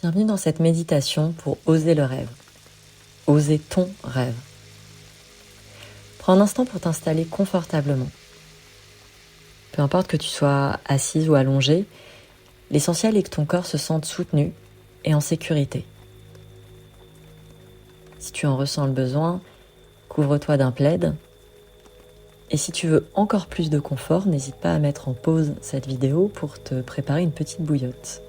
Bienvenue dans cette méditation pour oser le rêve. Oser ton rêve. Prends un instant pour t'installer confortablement. Peu importe que tu sois assise ou allongée, l'essentiel est que ton corps se sente soutenu et en sécurité. Si tu en ressens le besoin, couvre-toi d'un plaid. Et si tu veux encore plus de confort, n'hésite pas à mettre en pause cette vidéo pour te préparer une petite bouillotte.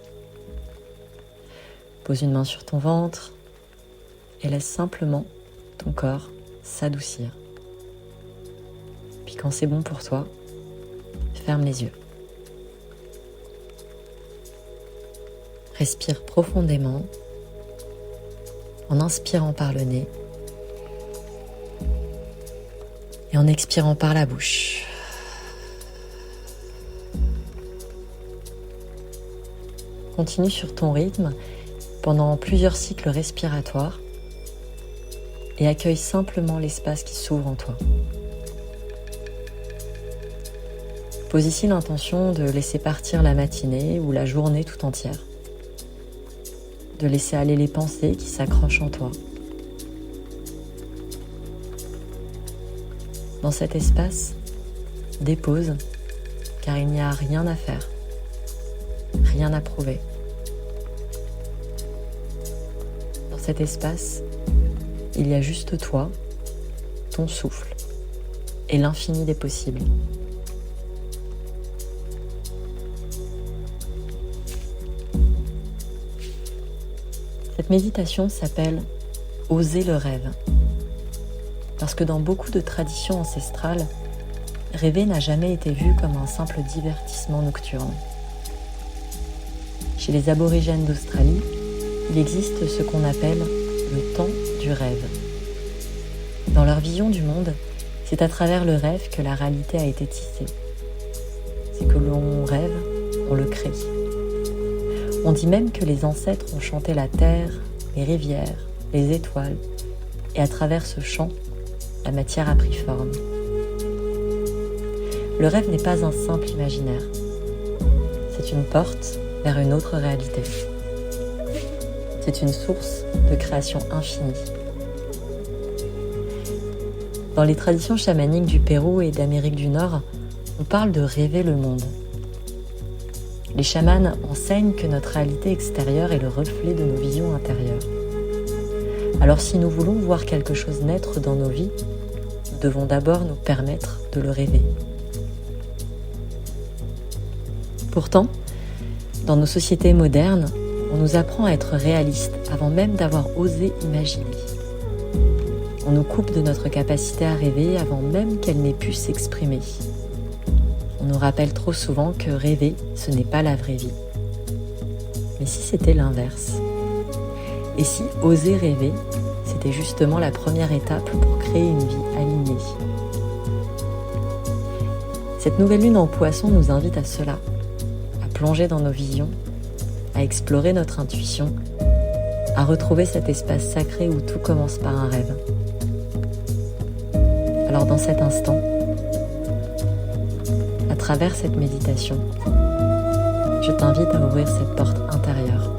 Pose une main sur ton ventre et laisse simplement ton corps s'adoucir. Puis quand c'est bon pour toi, ferme les yeux. Respire profondément en inspirant par le nez et en expirant par la bouche. Continue sur ton rythme pendant plusieurs cycles respiratoires et accueille simplement l'espace qui s'ouvre en toi. Pose ici l'intention de laisser partir la matinée ou la journée tout entière, de laisser aller les pensées qui s'accrochent en toi. Dans cet espace, dépose, car il n'y a rien à faire, rien à prouver. Dans cet espace, il y a juste toi, ton souffle et l'infini des possibles. Cette méditation s'appelle « Oser le rêve ». Parce que dans beaucoup de traditions ancestrales, rêver n'a jamais été vu comme un simple divertissement nocturne. Chez les aborigènes d'Australie, il existe ce qu'on appelle le temps du rêve. Dans leur vision du monde, c'est à travers le rêve que la réalité a été tissée. C'est que l'on rêve, on le crée. On dit même que les ancêtres ont chanté la terre, les rivières, les étoiles, et à travers ce chant, la matière a pris forme. Le rêve n'est pas un simple imaginaire. C'est une porte vers une autre réalité. C'est une source de création infinie. Dans les traditions chamaniques du Pérou et d'Amérique du Nord, on parle de rêver le monde. Les chamans enseignent que notre réalité extérieure est le reflet de nos visions intérieures. Alors si nous voulons voir quelque chose naître dans nos vies, nous devons d'abord nous permettre de le rêver. Pourtant, dans nos sociétés modernes, on nous apprend à être réaliste avant même d'avoir osé imaginer. On nous coupe de notre capacité à rêver avant même qu'elle n'ait pu s'exprimer. On nous rappelle trop souvent que rêver, ce n'est pas la vraie vie. Mais si c'était l'inverse? Et si oser rêver, c'était justement la première étape pour créer une vie alignée? Cette nouvelle lune en Poisson nous invite à cela, à plonger dans nos visions, à explorer notre intuition, à retrouver cet espace sacré où tout commence par un rêve. Alors dans cet instant, à travers cette méditation, je t'invite à ouvrir cette porte intérieure.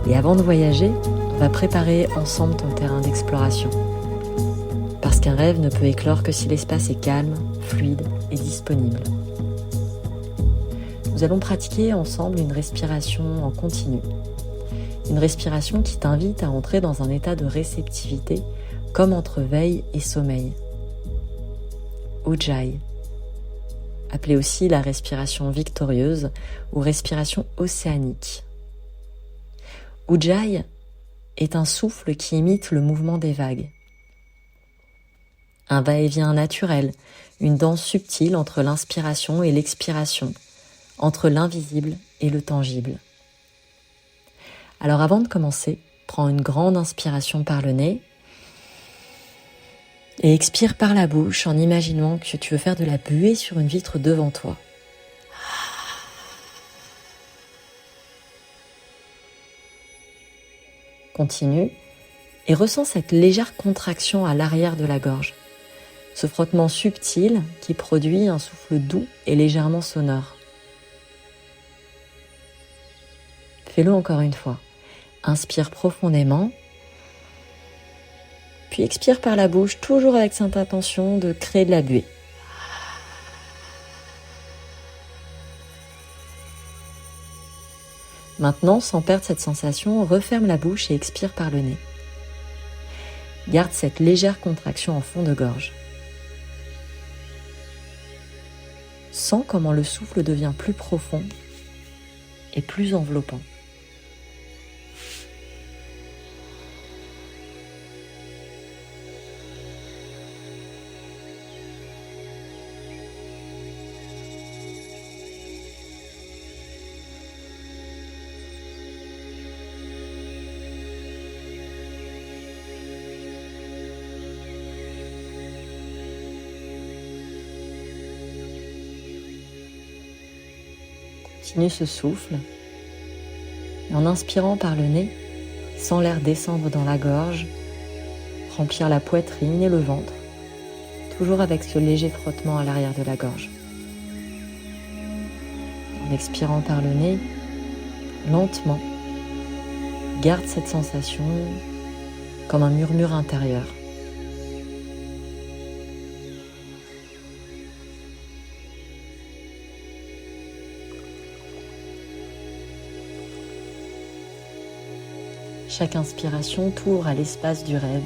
Et avant de voyager, on va préparer ensemble ton terrain d'exploration. Parce qu'un rêve ne peut éclore que si l'espace est calme, fluide et disponible. Nous allons pratiquer ensemble une respiration en continu. Une respiration qui t'invite à entrer dans un état de réceptivité, comme entre veille et sommeil. Ujjayi, appelée aussi la respiration victorieuse ou respiration océanique. Ujjayi est un souffle qui imite le mouvement des vagues. Un va-et-vient naturel, une danse subtile entre l'inspiration et l'expiration, entre l'invisible et le tangible. Alors avant de commencer, prends une grande inspiration par le nez et expire par la bouche en imaginant que tu veux faire de la buée sur une vitre devant toi. Continue et ressens cette légère contraction à l'arrière de la gorge, ce frottement subtil qui produit un souffle doux et légèrement sonore. Fais-le encore une fois. Inspire profondément, puis expire par la bouche, toujours avec cette intention de créer de la buée. Maintenant, sans perdre cette sensation, referme la bouche et expire par le nez. Garde cette légère contraction en fond de gorge. Sens comment le souffle devient plus profond et plus enveloppant. Continue ce souffle et en inspirant par le nez, sens l'air descendre dans la gorge, remplir la poitrine et le ventre, toujours avec ce léger frottement à l'arrière de la gorge. En expirant par le nez, lentement, garde cette sensation comme un murmure intérieur. Chaque inspiration t'ouvre à l'espace du rêve,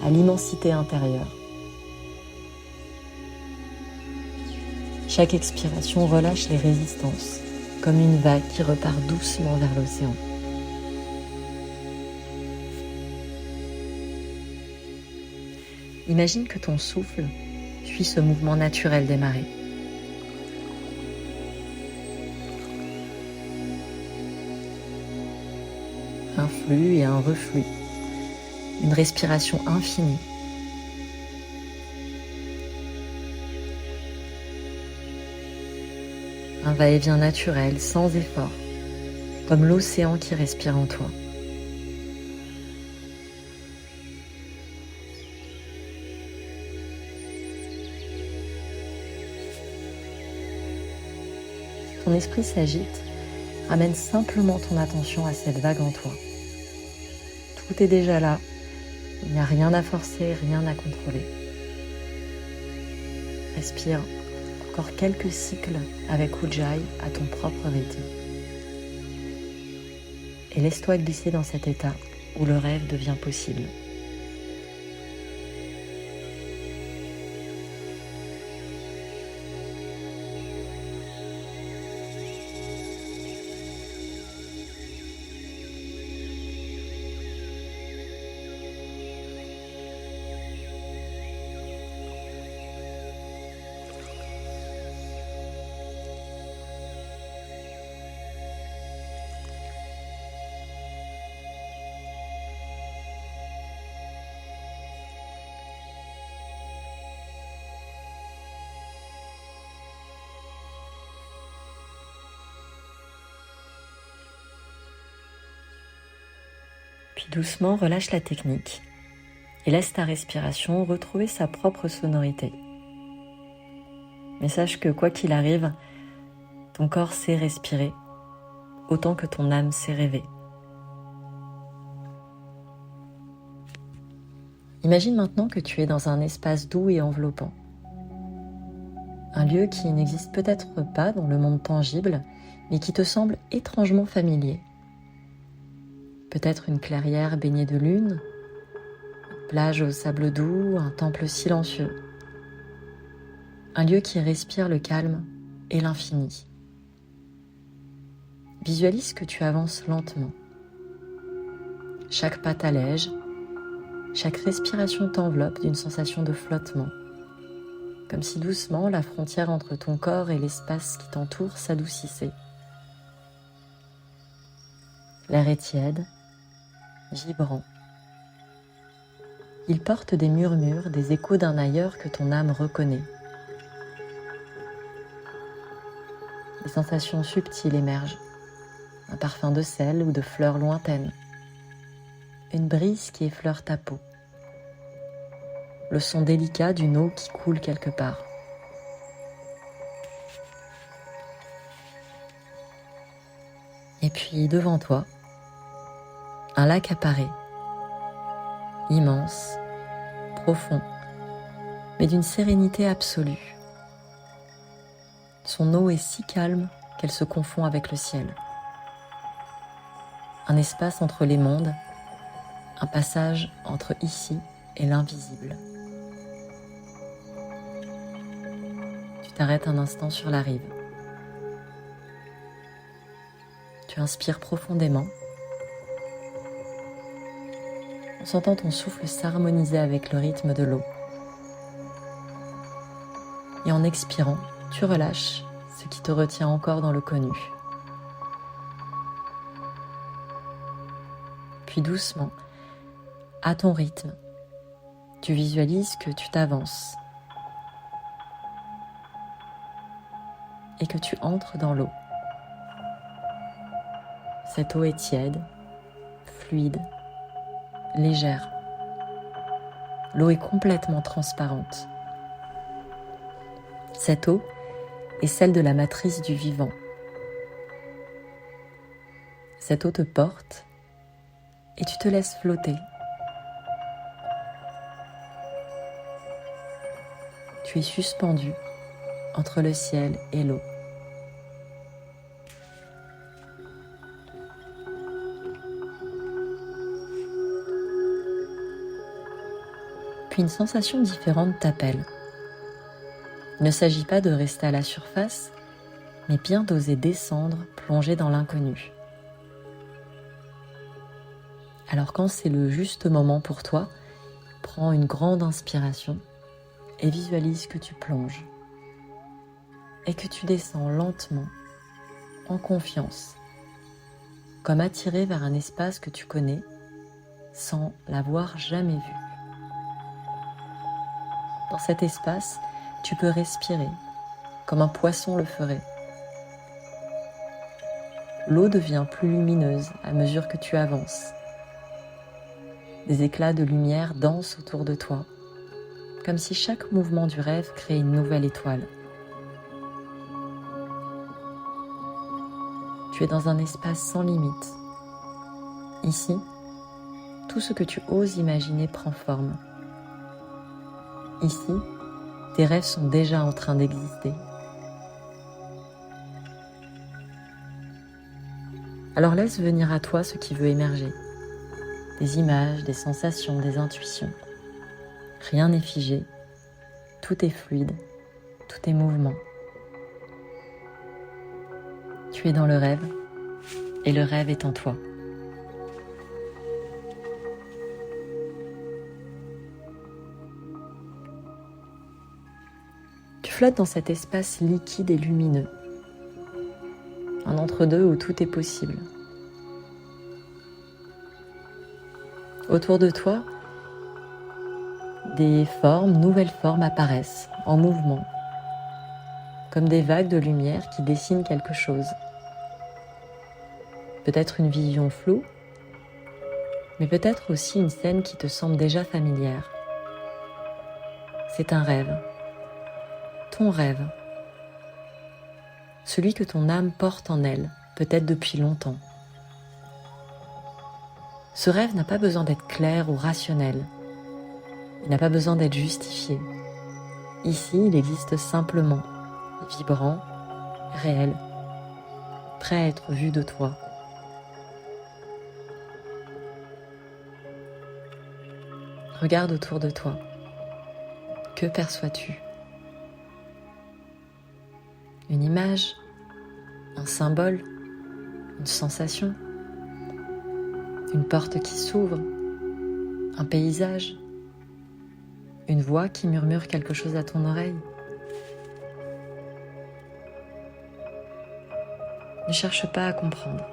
à l'immensité intérieure. Chaque expiration relâche les résistances, comme une vague qui repart doucement vers l'océan. Imagine que ton souffle suit ce mouvement naturel des marées. Un flux et un reflux, une respiration infinie. Un va-et-vient naturel, sans effort, comme l'océan qui respire en toi. Si ton esprit s'agite, ramène simplement ton attention à cette vague en toi. Tout est déjà là, il n'y a rien à forcer, rien à contrôler. Respire encore quelques cycles avec Ujjayi à ton propre rythme. Et laisse-toi glisser dans cet état où le rêve devient possible. Puis doucement, relâche la technique et laisse ta respiration retrouver sa propre sonorité. Mais sache que quoi qu'il arrive, ton corps sait respirer autant que ton âme sait rêver. Imagine maintenant que tu es dans un espace doux et enveloppant. Un lieu qui n'existe peut-être pas dans le monde tangible, mais qui te semble étrangement familier. Peut-être une clairière baignée de lune, une plage au sable doux, un temple silencieux. Un lieu qui respire le calme et l'infini. Visualise que tu avances lentement. Chaque pas t'allège, chaque respiration t'enveloppe d'une sensation de flottement, comme si doucement la frontière entre ton corps et l'espace qui t'entoure s'adoucissait. L'air est tiède, vibrant. Il porte des murmures, des échos d'un ailleurs que ton âme reconnaît. Des sensations subtiles émergent, un parfum de sel ou de fleurs lointaines, une brise qui effleure ta peau, le son délicat d'une eau qui coule quelque part. Et puis devant toi, un lac apparaît, immense, profond, mais d'une sérénité absolue. Son eau est si calme qu'elle se confond avec le ciel. Un espace entre les mondes, un passage entre ici et l'invisible. Tu t'arrêtes un instant sur la rive. Tu inspires profondément, en sentant ton souffle s'harmoniser avec le rythme de l'eau. Et en expirant, tu relâches ce qui te retient encore dans le connu. Puis doucement, à ton rythme, tu visualises que tu t'avances et que tu entres dans l'eau. Cette eau est tiède, fluide, légère. L'eau est complètement transparente. Cette eau est celle de la matrice du vivant. Cette eau te porte et tu te laisses flotter. Tu es suspendu entre le ciel et l'eau. Puis une sensation différente t'appelle. Il ne s'agit pas de rester à la surface, mais bien d'oser descendre, plonger dans l'inconnu. Alors quand c'est le juste moment pour toi, prends une grande inspiration et visualise que tu plonges et que tu descends lentement, en confiance, comme attiré vers un espace que tu connais sans l'avoir jamais vu. Dans cet espace, tu peux respirer comme un poisson le ferait. L'eau devient plus lumineuse à mesure que tu avances. Des éclats de lumière dansent autour de toi, comme si chaque mouvement du rêve créait une nouvelle étoile. Tu es dans un espace sans limite. Ici, tout ce que tu oses imaginer prend forme. Ici, tes rêves sont déjà en train d'exister. Alors laisse venir à toi ce qui veut émerger. Des images, des sensations, des intuitions. Rien n'est figé, tout est fluide, tout est mouvement. Tu es dans le rêve et le rêve est en toi. Tu flottes dans cet espace liquide et lumineux, un entre-deux où tout est possible. Autour de toi, des nouvelles formes apparaissent en mouvement, comme des vagues de lumière qui dessinent quelque chose. Peut-être une vision floue, mais peut-être aussi une scène qui te semble déjà familière. C'est un rêve, ton rêve, celui que ton âme porte en elle, peut-être depuis longtemps. Ce rêve n'a pas besoin d'être clair ou rationnel. Il n'a pas besoin d'être justifié. Ici, il existe simplement, vibrant, réel, prêt à être vu de toi. Regarde autour de toi. Que perçois-tu? Une image, un symbole, une sensation, une porte qui s'ouvre, un paysage, une voix qui murmure quelque chose à ton oreille. Ne cherche pas à comprendre.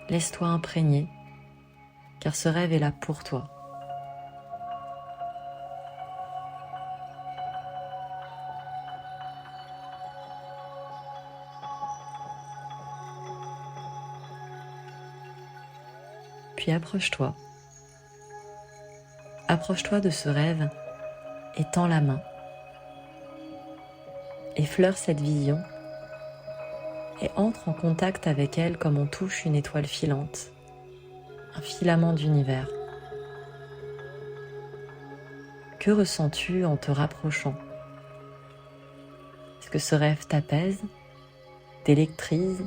Laisse-toi imprégner, car ce rêve est là pour toi. Puis approche-toi. Approche-toi de ce rêve et tends la main. Effleure cette vision et entre en contact avec elle comme on touche une étoile filante, un filament d'univers. Que ressens-tu en te rapprochant? Est-ce que ce rêve t'apaise, t'électrise,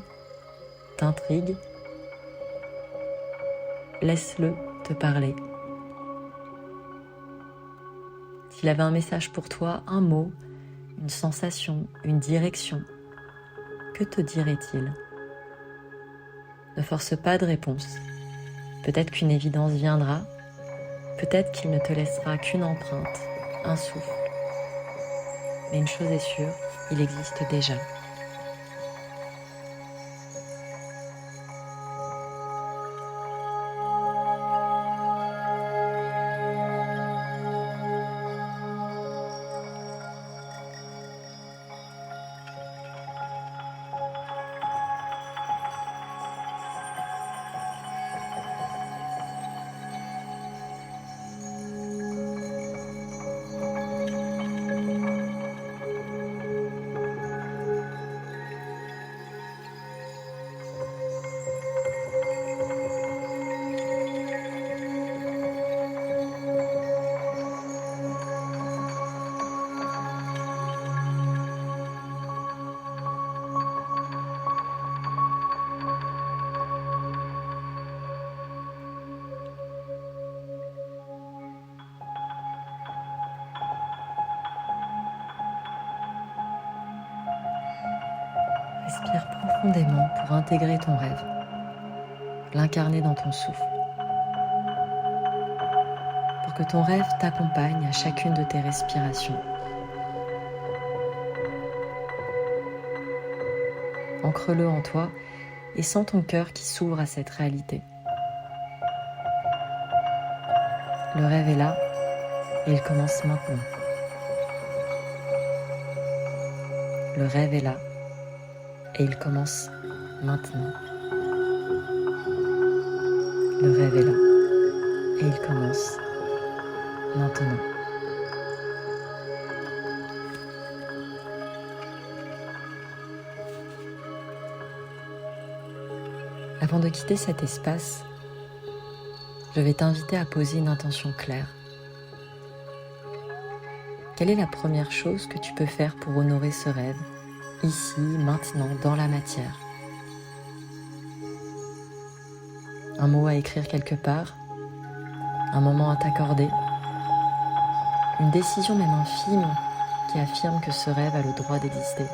t'intrigue? Laisse-le te parler. S'il avait un message pour toi, un mot, une sensation, une direction, que te dirait-il? Ne force pas de réponse. Peut-être qu'une évidence viendra, peut-être qu'il ne te laissera qu'une empreinte, un souffle. Mais une chose est sûre, il existe déjà. Respire profondément pour intégrer ton rêve, l'incarner dans ton souffle, pour que ton rêve t'accompagne à chacune de tes respirations. Ancre-le en toi et sens ton cœur qui s'ouvre à cette réalité. Le rêve est là et il commence maintenant. Le rêve est là et il commence maintenant. Le rêve est là et il commence maintenant. Avant de quitter cet espace, je vais t'inviter à poser une intention claire. Quelle est la première chose que tu peux faire pour honorer ce rêve, ici, maintenant, dans la matière? Un mot à écrire quelque part, un moment à t'accorder, une décision même infime qui affirme que ce rêve a le droit d'exister.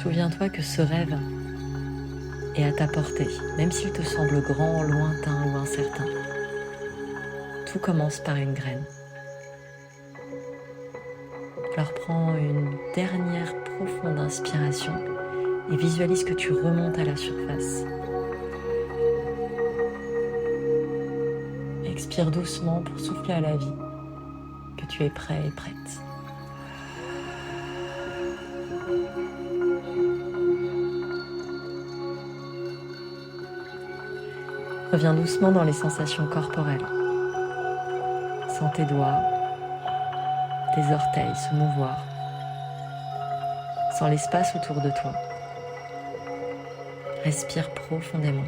Souviens-toi que ce rêve est à ta portée, même s'il te semble grand, lointain ou incertain. Tout commence par une graine. Alors prends une dernière profonde inspiration et visualise que tu remontes à la surface. Expire doucement pour souffler à la vie, que tu es prêt et prête. Reviens doucement dans les sensations corporelles. Sens tes doigts, tes orteils se mouvoir. Sens l'espace autour de toi. Respire profondément.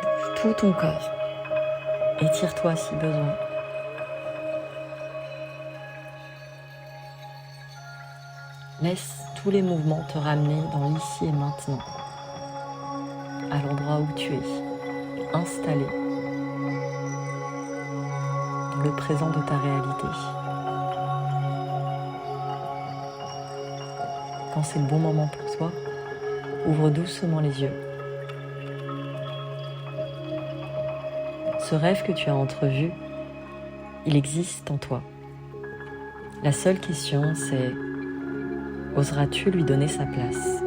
Bouge tout ton corps. Étire-toi si besoin. Laisse tous les mouvements te ramener dans l'ici et maintenant, à l'endroit où tu es, installé, dans le présent de ta réalité. Quand c'est le bon moment pour toi, ouvre doucement les yeux. Ce rêve que tu as entrevu, il existe en toi. La seule question, c'est Oseras-tu lui donner sa place ?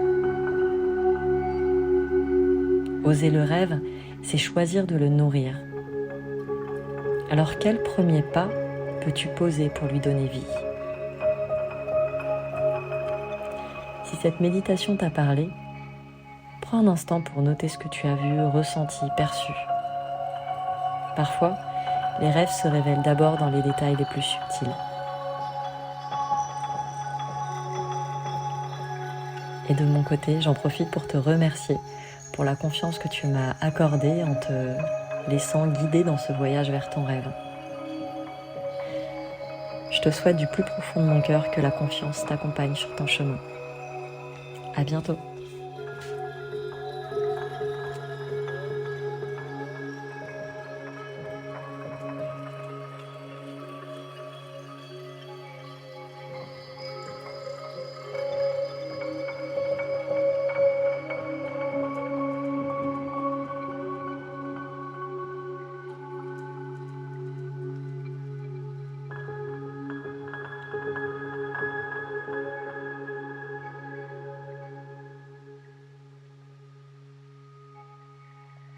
Oser le rêve, c'est choisir de le nourrir. Alors quel premier pas peux-tu poser pour lui donner vie ? Si cette méditation t'a parlé, prends un instant pour noter ce que tu as vu, ressenti, perçu. Parfois, les rêves se révèlent d'abord dans les détails les plus subtils. Et de mon côté, j'en profite pour te remercier pour la confiance que tu m'as accordée en te laissant guider dans ce voyage vers ton rêve. Je te souhaite du plus profond de mon cœur que la confiance t'accompagne sur ton chemin. À bientôt.